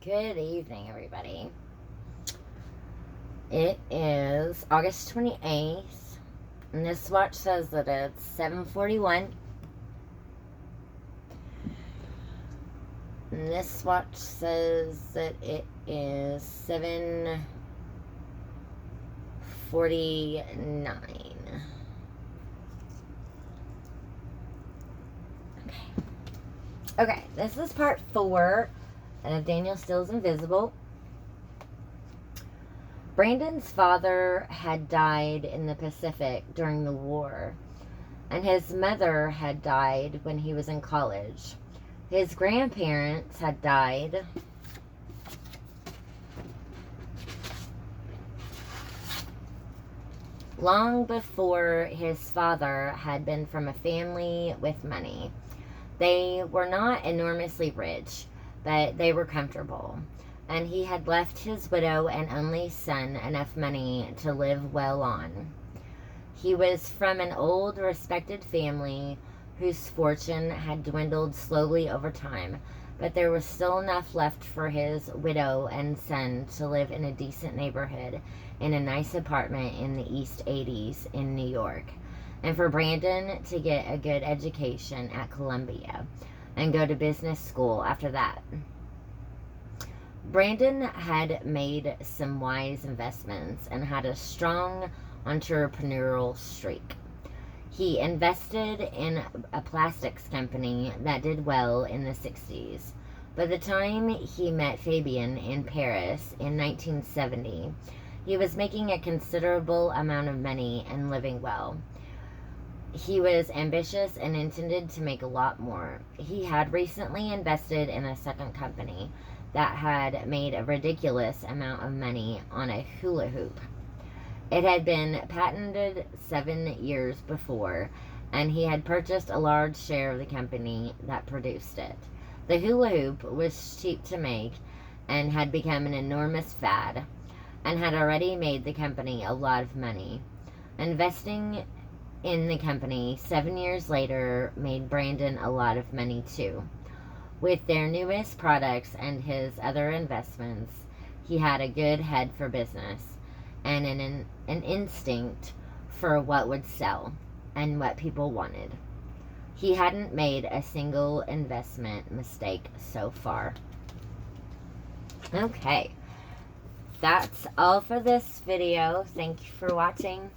Good evening, everybody. It is August 28th, and this watch says that it's 7:41. And this watch says that it is 7:49. Okay, this is part 4 of Danielle Steele's Invisible. Brandon's father had died in the Pacific during the war, and his mother had died when he was in college. His grandparents had died long before his father had been from a family with money. They were not enormously rich, but they were comfortable, and he had left his widow and only son enough money to live well on. He was from an old, respected family whose fortune had dwindled slowly over time, but there was still enough left for his widow and son to live in a decent neighborhood in a nice apartment in the East 80s in New York, and for Brandon to get a good education at Columbia and go to business school after that. Brandon had made some wise investments and had a strong entrepreneurial streak. He invested in a plastics company that did well in the 60s. By the time he met Fabian in Paris in 1970, he was making a considerable amount of money and living well. He was ambitious and intended to make a lot more. He had recently invested in a second company that had made a ridiculous amount of money on a hula hoop. It had been patented 7 years before, and he had purchased a large share of the company that produced it. The hula hoop was cheap to make and had become an enormous fad, and had already made the company a lot of money. Investing in the company 7 years later made Brandon a lot of money too. With their newest products and his other investments, he had a good head for business and an instinct for what would sell and what people wanted. He hadn't made a single investment mistake so far. Okay, that's all for this video. Thank you for watching.